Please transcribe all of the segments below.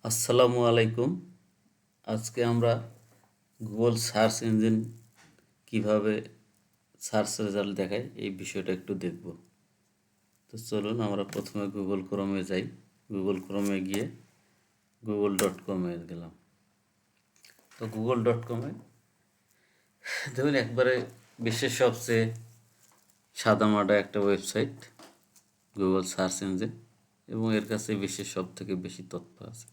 আসসালামু আলাইকুম। আজকে আমরা গুগল সার্চ ইঞ্জিন কিভাবে সার্চ রেজাল্ট দেখায় এই বিষয়টা একটু দেখব। তো চলুন আমরা প্রথমে গুগল ক্রোমে যাই। গুগল ক্রোমে গিয়ে google.com-এ গেলাম। তো google.com-এ দেখুন একবারে বিশ্বের সবচেয়ে সাদামাটা একটা ওয়েবসাইট গুগল সার্চ ইঞ্জিন, এবং এর কাছে বিশ্বের সব থেকে বেশি তথ্য আছে।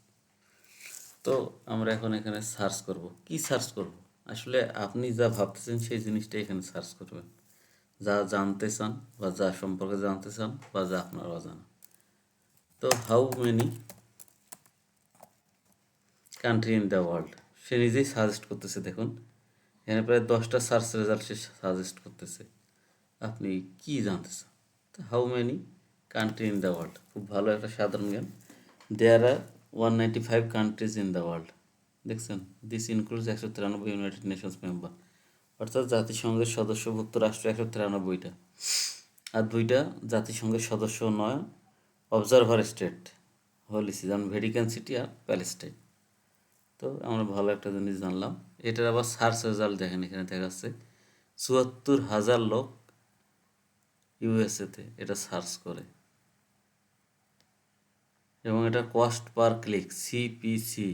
তো আমরা এখন এখানে সার্চ করব। কি সার্চ করব? আসলে আপনি যা ভাবতেছেন সেই জিনিসটা এখানে সার্চ করবেন, যা জানতে চান বা যা সম্পর্কে জানতে চান বা যা আপনার অজানা। তো how many country in the world, সে নিজেই সাজেস্ট করতেছে। দেখুন এখানে প্রায় 10টা সার্চ রেজাল্ট সে সাজেস্ট করতেছে। আপনি কি জানতে চান? তো how many country in the world খুব ভালো একটা সাধারণ জ্ঞান। দেয়ার আর 195 কান্ট্রিজ ইন দ্য ওয়ার্ল্ড। দেখছেন, this includes 193 United Nations member, অর্থাৎ জাতিসংঘের সদস্যভুক্ত রাষ্ট্র 193টা, আর 2টা জাতিসংঘের সদস্য নয় অবজারভার স্টেট হল যেমন ভ্যাটিকান সিটি আর প্যালেস্টাইন। তো আমরা ভালো একটা জিনিস জানলাম। এটার আবার সার্চ রেজাল্ট দেখেন, এখানে দেখাচ্ছে 74,000 লোক ইউএসএতে এটা সার্চ করে, এবং এটা cost per click CPC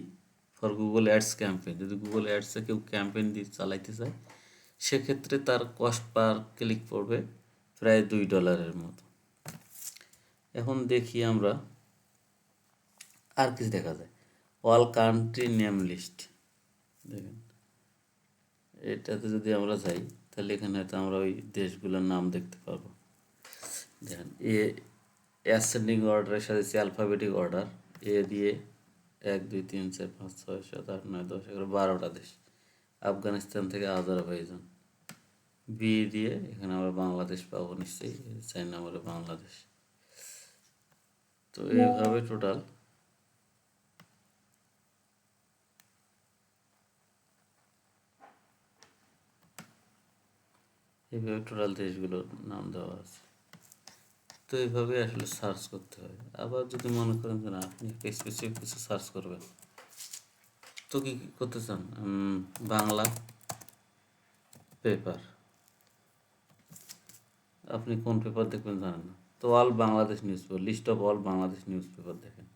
for Google ads campaign. যদি গুগল অ্যাডসে কেউ ক্যাম্পেইন দিয়ে চালাইতে চায় সেক্ষেত্রে তার কস্ট পার ক্লিক পড়বে প্রায় $2 মতো। এখন দেখি আমরা আর কিছু দেখা যায়। অল কান্ট্রি নেম লিস্ট দেখেন, এটাতে যদি আমরা যাই তাহলে এখানে হয়তো আমরা ওই দেশগুলোর নাম দেখতে পারবো। দেখেন অ্যাসেন্ডিং অর্ডারের সাথে অ্যালফাবেটিক অর্ডার, এ দিয়ে 1 2 3 4 5 6 7 8 9 10 11 12টা দেশ, আফগানিস্তান থেকে আজারবাইজান। বি দিয়ে এখানে আমরা বাংলাদেশ পাবো নিশ্চয়ই, 4 নম্বরে বাংলাদেশ। তো এইভাবে টোটাল দেশগুলোর নাম দেওয়া আছে। তো এইভাবে আসলে সার্চ করতে হয়। আবার যদি মনে করেন যে না আপনি একটা স্পেসিফিক কিছু সার্চ করবেন, তো কি করতে চান? বাংলা পেপার, আপনি কোন পেপার দেখবেন জানেন না, তো all Bangladesh newspaper, list of all Bangladesh newspaper দেখেন,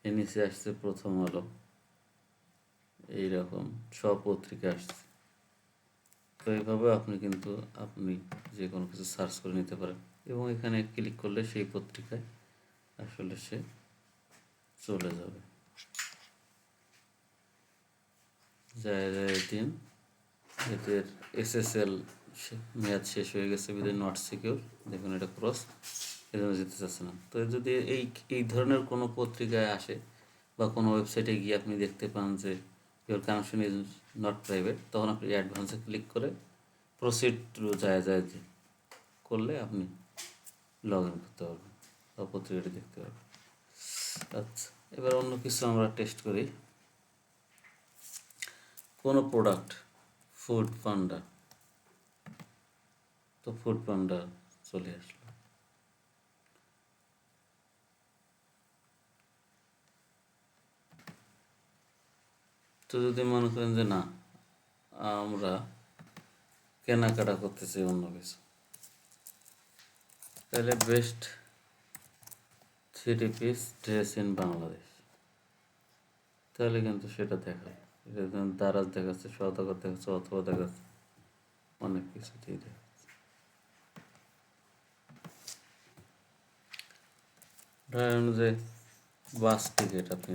এর নিচে আসছে প্রথম আলো, এইরকম সব পত্রিকা আসছে। তো এইভাবে আপনি কিন্তু আপনি যে কোনো কিছু সার্চ করে নিতে পারেন, এবং এখানে ক্লিক করলে সেই পত্রিকায় আসলে সে চলে যাবে। দিন এদের এসএসএল মেয়াদ শেষ হয়ে গেছে, বিধায় নট সিকিউর, দেখুন এটা ক্রস, এজন্য যেতে চাচ্ছে না। তো যদি এই ধরনের কোনো পত্রিকায় আসে বা কোনো ওয়েবসাইটে গিয়ে আপনি দেখতে পান যে your connection is not private, তখন আপনি অ্যাডভান্সে ক্লিক করে প্রসিড টু যায় করলে আপনি লগ ইন করতে পারবেন বা পত্রিকাটি দেখতে পারবেন। আচ্ছা, এবার অন্য কিছু আমরা টেস্ট করি। কোনো প্রোডাক্ট, ফুড পান্ডা, তো ফুড পান্ডা চলে আসলো। তো যদি মনে করেন যে না আমরা কেনাকাটা করতে চাই অন্য কিছু, তাহলে best 3 piece dress in Bangladesh, তাহলে কিন্তু সেটা দেখায়। এটা দারাজ দেখাচ্ছে, সওদাগর দেখাচ্ছে, অথবা দেখাচ্ছে অনেক কিছুতেই দেখাচ্ছে। ধরেন যে বাস টিকিট আপনি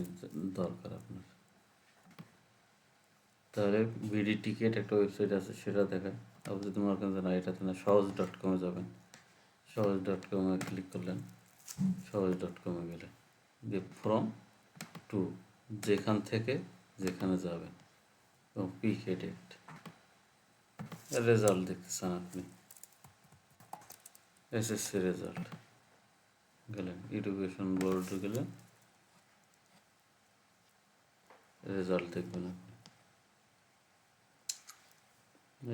দরকার আপনার, তাহলে বিডি টিকিট একটা ওয়েবসাইট আছে সেটা দেখায়। আপনি যদি মনে করেন যে না এটাতে না, সহজ.com-এ যাবেন, সহজ.com-এ ক্লিক করলেন, সহজ.com-এ গেলে দিয়ে ফ্রম টু, যেখান থেকে যেখানে যাবেন, এবং পিক এডিট রেজাল্ট দেখতে চান আপনি, এসএসসি রেজাল্ট গেলেন, এডুকেশন বোর্ড গেলেন, রেজাল্ট দেখবেন আপনি।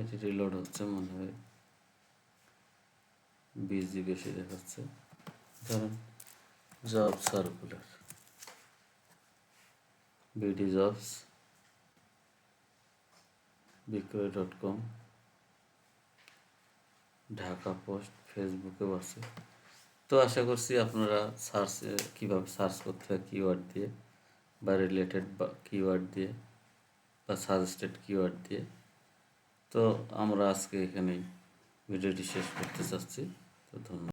এটি রিলোড হচ্ছে, মনে হয় বিজি বেশি দেখাচ্ছে। ধরেন জব সার্কুলার, বিডি জবস, বিক্রয়.com, ঢাকা পোস্ট, ফেসবুকেও আছে। তো আশা করছি আপনারা কীভাবে সার্চ করতে হয় কিওয়ার্ড দিয়ে বা রিলেটেড বা কিওয়ার্ড দিয়ে বা সাজেস্টেড কিওয়ার্ড দিয়ে। তো আমরা আজকে এখানেই ভিডিওটি শেষ করতে চাচ্ছি। তো ধন্যবাদ।